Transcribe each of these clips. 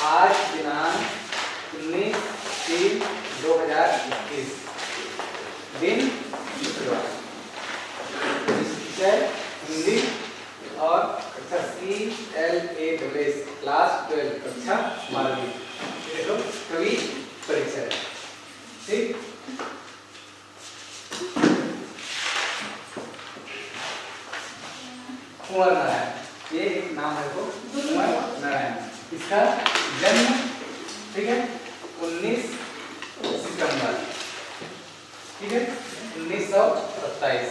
आज दिनांक 19/3/2021 दिन शुक्रवार। विषय हिंदी और कक्षा CLASS क्लास 12 कक्षा 12वीं। देखो कवि परीक्षा है, ठीक। कुंवर नारायण, ये एक नाम है को कुंवर नारायण। इसका जन्म, ठीक है, 19 सितंबर, ठीक है, 1927।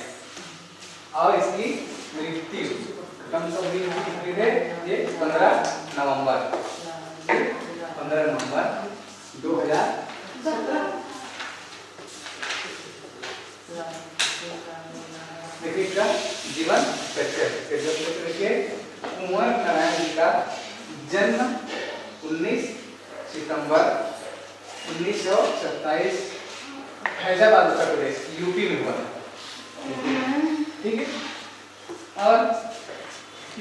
और इसकी मृत्यु कम से कम है ये 15 नवंबर 2017। देखिए इसका जीवन परिचय देखिए। कुंवर नारायण जी का जन्म 19 सितंबर 1927 फैजाबाद उत्तर प्रदेश यूपी में हुआ, ठीक है। और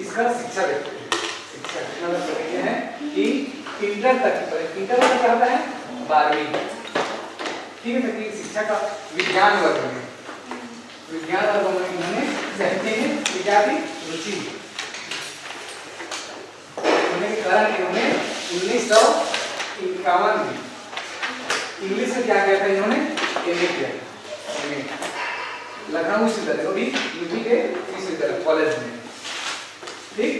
इसका शिक्षा देखते हैं। शिक्षा कितना करते हैं कि इंटर तक पढ़े। इंटर तक क्या होता है? 12वीं, ठीक है। तक शिक्षा का विज्ञान वर्ग में, विज्ञान वर्ग में इन्होंने साहित्य में विद्यार्थी रुचि होने के कारण इन्होंने 1951 में इंग्लिश में क्या किया था? इन्होंने एमए किया, लखनऊ विश्वविद्यालय, वो भी यूपी के विश्वविद्यालय कॉलेज में, ठीक।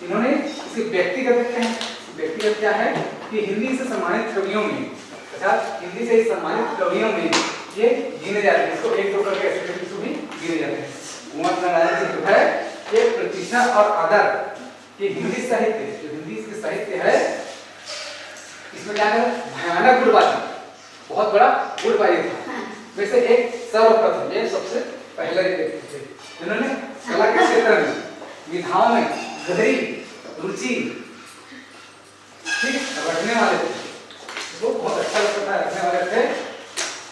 इन्होंने इसे व्यक्तिगत देखते हैं। व्यक्तिगत क्या है कि हिंदी से सम्मानित कवियों में, अर्थात हिंदी से सम्मानित कवियों में ये गिने जाते हैं। इसको एक दो करके ऐसे भी गिने जाते हैं। कुंवर नारायण जी जो है ये प्रतिष्ठा और आदर ये हिंदी साहित्य, जो हिंदी के साहित्य है इसमें क्या है? भयानक गुटबाजी, बहुत बड़ा गुटबाजी था। वैसे एक सर्वप्रथम ये सबसे पहले व्यक्ति थे जिन्होंने कला के क्षेत्र में, विधाओं में गहरी रुचि, ठीक, रखने वाले थे। वो बहुत अच्छा लगता था, रखने वाले थे।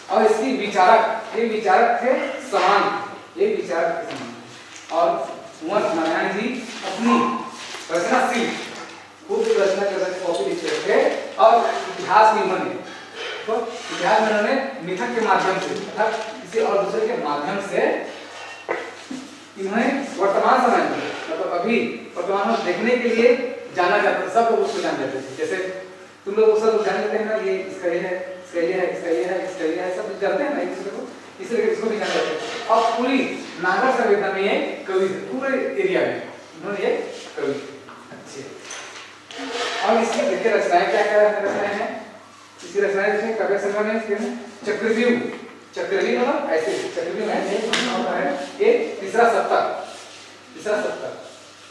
और इसकी विचारक, ये विचारक थे समान, ये विचारक थे समान। और कुंवर नारायण जी अपनी रचनाशील खूब रचना कर रहे, कॉपी लिख रहे थे। और इतिहास में उन्होंने, तो इतिहास में उन्होंने मिथक के माध्यम से, अर्थात किसी और दूसरे के माध्यम से इन्होंने वर्तमान समय में, मतलब अभी वर्तमान में देखने के लिए जाना जाता है। सब लोग उसको जान जाते थे। जैसे तुम लोग सब जान लेते हैं ना, ये इसका ये है, इसका ये है, इसका ये है, इसका ये है, सब जानते हैं ना एक दूसरे को, इसलिए इसको भी जान जाते हैं। और पूरी नागर संवेदना में ये कवि थे, पूरे एरिया में उन्होंने ये कवि अच्छे। और इसकी देखिए रचनाएं क्या क्या रचनाएं हैं। इसकी रचनाएं देखिए काव्य संग्रह में चक्रव्यूह, चक्रव्यूह मतलब ऐसे चक्रव्यूह है ये तीसरा सप्तक,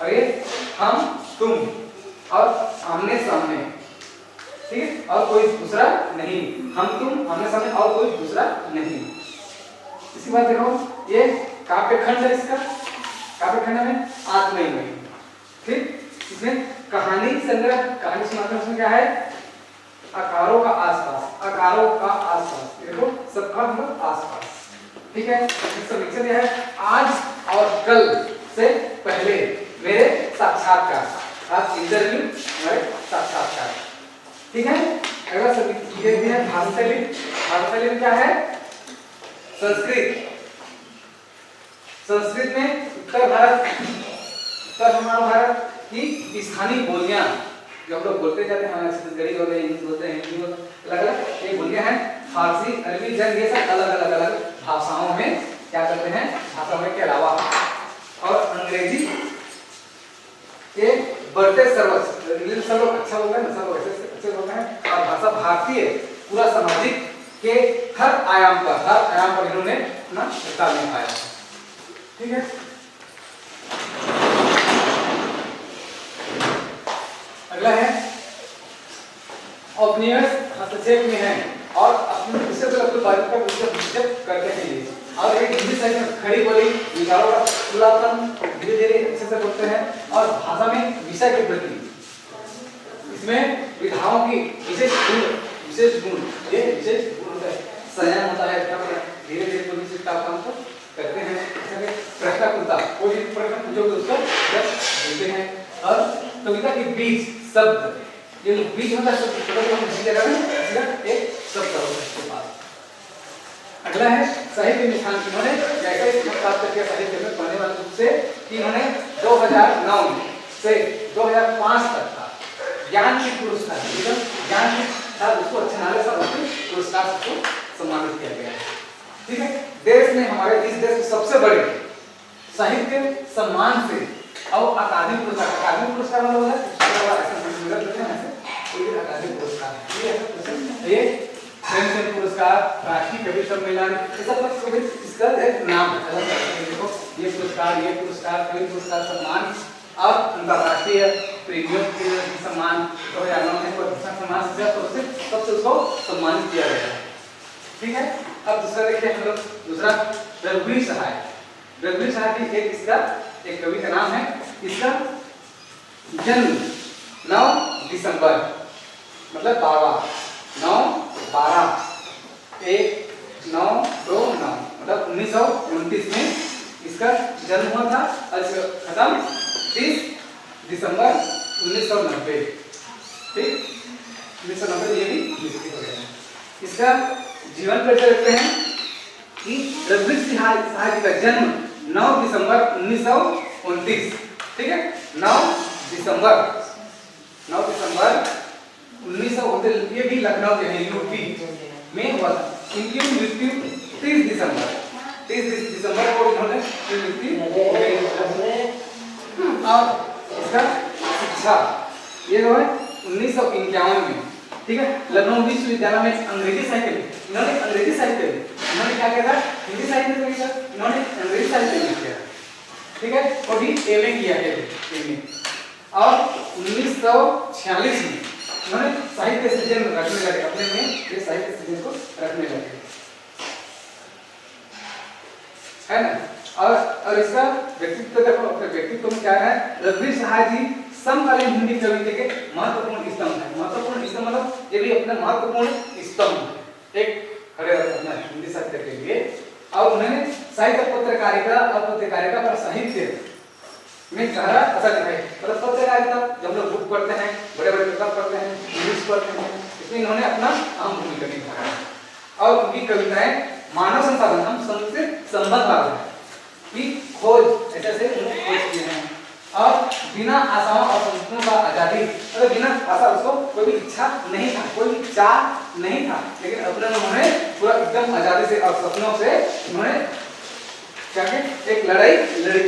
और ये हम तुम और आमने सामने, ठीक है, और कोई दूसरा नहीं। हम तुम आमने सामने और कोई दूसरा नहीं। इसके बाद देखो ये काव्यखंड है। इसका काव्यखंड में आत्मयी, ठीक। इसमें कहानी संग्रह, कहानी सुनाते हैं। उसमें क्या है? आकारों का आसपास, आकारों का आसपास, देखो सबका मतलब आसपास, ठीक है। समीक्षा दिया है आज और कल से पहले मेरे साक्षात्कार, आज इंटरव्यू मेरे साक्षात्कार, ठीक है। अगला समीक्षा ये है भाषाशैली। भाषाशैली में क्या है? संस्कृत, संस्कृत में उत्तर भारत, उत्तर भारत की स्थानीय बोलियां जो हम लोग बोलते जाते हैं, हमारे छत्तीसगढ़ी बोलते हैं, इंग्लिश बोलते हैं, हिंदी बोलते हैं, अलग अलग ये बोलियां हैं। फारसी, अरबी, जंग, ये सब अलग अलग भाषाओं में क्या करते हैं? भाषा में के अलावा और अंग्रेजी के बढ़ते सर्वोच्च, इंग्लिश सब लोग अच्छा बोलते हैं, सब लोग अच्छे बोलते हैं। और भाषा भारतीय पूरा सामाजिक के हर आयाम पर इन्होंने अपना हिस्सा निभाया, ठीक है। अगला है ऑब्नियस, हस्तक्षेप में है और अपने विषय पर अपनी बात का विषय करते हैं ये। और एक हिंदी साहित्य में खड़ी बोली, विचारों का खुलापन, धीरे धीरे अच्छे से बोलते हैं। और भाषा में विषय के प्रति इसमें विधाओं की विशेष गुण ये विशेष गुण होता है। संयम होता है, धीरे धीरे कोई विशेष काम को करते हैं। प्रश्नकुलता, कोई प्रश्न पूछोगे उसका उत्तर देते हैं। और कविता के बीच शब्द ये बीच में का शब्द छोटा सा हम जगह में सिर्फ एक शब्द होगा इसके पास। अगला है साहित्य में स्थान इन्होंने जैसे प्राप्त किया साहित्य में पढ़ने वाले रूप से कि इन्होंने 2009 से 2005 तक का ज्ञानपीठ पुरस्कार, ज्ञानपीठ था उसको अच्छे नाले से पुरस्कार को सम्मानित किया गया है। ठीक है, देश में हमारे इस देश के सबसे बड़े साहित्य सम्मान से और अकादमी पुरस्कार मतलब अकादमी पुरस्कार, ये प्रेमचंद पुरस्कार, राष्ट्रीय कवि सम्मेलन, ये सब इसका एक नाम है। देखो ये पुरस्कार कवि पुरस्कार सम्मान और अंतरराष्ट्रीय प्रेमियों के सम्मान 2009 में सम्मान से सबसे उसको सम्मानित किया गया है। ठीक है, अब दूसरा देखते हैं हम लोग, दूसरा रघुवीर सहाय। रघुवीर सहाय की एक कवि का नाम है। इसका जन्म 9 दिसंबर मतलब 9/12/1929 मतलब 1929 में इसका जन्म हुआ था और खत्म 30 दिसंबर 1990। ठीक, 1990 ये भी लिखित हो गया है। इसका जीवन परिचय देखते हैं कि रघुवीर सहाय का जन्म 9 दिसंबर 1929। ठीक है, 9 दिसंबर 1929 ये भी लखनऊ के हैं यूपी में हुआ था। इनकी मृत्यु 30 दिसंबर को इन्होंने मृत्यु हो गई। और इसका शिक्षा ये जो है 1951 में, ठीक है, लखनऊ विश्वविद्यालय में अंग्रेजी साहित्य में इन्होंने क्या किया था, हिंदी साहित्य में किया, इन्होंने अंग्रेजी साहित्य में किया। ठीक है, और भी एमए किया है एमए। और 1946 में इन्होंने साहित्य सृजन रखने लगे, अपने में ये साहित्य सृजन को रखने लगे, है ना। और इसका व्यक्तित्व देखो, व्यक्तित्व में क्या है, रघुवीर सहाय जी समकालीन हिंदी कविता के महत्वपूर्ण स्तंभ है। महत्वपूर्ण स्तंभ मतलब ये भी अपने महत्वपूर्ण स्तंभ एक खड़े रखना है हिंदी साहित्य के लिए। और उन्होंने साहित्य पत्रकारिता पर साहित्य में गहरा असर दिखाई। मतलब पत्रकारिता जब हम लोग बुक पढ़ते हैं, बड़े पेपर पढ़ते हैं, न्यूज पढ़ते हैं, इसमें इन्होंने अपना अहम भूमिका निभाया है। और उनकी कविताएं मानव संसाधन हम से संबंध वाले हैं कि खोज ऐसे खोज किए हैं। और बिना आशाओं और सपनों का आजादी, मतलब बिना आशा उसको कोई भी इच्छा नहीं था, कोई भी चाह नहीं था, लेकिन अपने उन्होंने पूरा एकदम आजादी से और सपनों से उन्होंने क्या एक लड़ाई लड़ी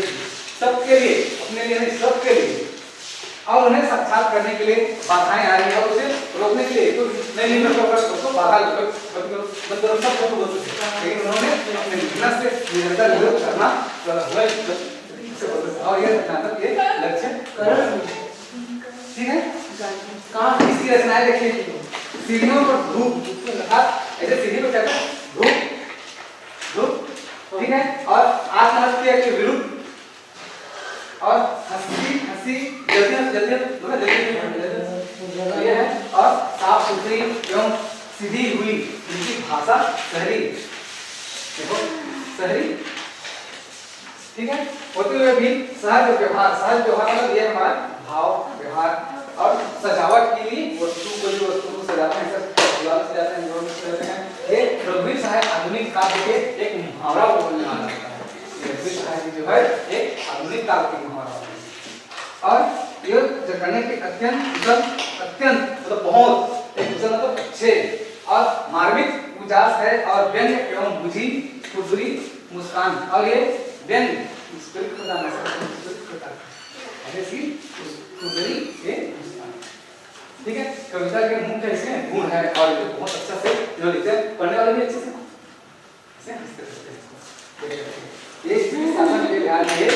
सबके लिए, अपने लिए नहीं सबके लिए। और उन्हें साक्षात करने के लिए बाधाएं आ रही है और उसे रोकने के लिए तो नहीं उसको बाधा मतलब सब कुछ बोलते थे, लेकिन उन्होंने अपने मेहनत से निरंतर विरोध करना और ये नाटक ये लक्ष्य कर। ठीक है, कहाँ इसकी रचनाएं देखिए, सीढ़ियों पर धूप, ऐसे सीढ़ी पर क्या धूप, ठीक है, और आत्महत्या के विरुद्ध, और हंसी जल्दी ये है, और साफ सुथरी एवं सीधी हुई उनकी भाषा शहरी, देखो शहरी, ठीक है, होते हुए भी सहज व्यवहार मतलब ये हमारा भाव व्यवहार और सजावट के लिए वस्तु को सजाते हैं, सजाते हैं। ये रघुवीर सहाय आधुनिक काव्य के एक मुहावरा बोलने वाला होता है। रघुवीर सहाय जो है एक आधुनिक काव्य के मुहावरा है। और ये जो करने के अत्यंत मतलब बहुत एक दूसरा मतलब अच्छे और मार्मिक उजास है और व्यंग्य एवं बुझी खुरदुरी मुस्कान, और ये व्यंग्य ठीक है, कविता के मुख्य इसमें गुण है और ये बहुत अच्छा से जो लिखते हैं, पढ़ने वाले भी अच्छे से ये शासन के लिहाज ये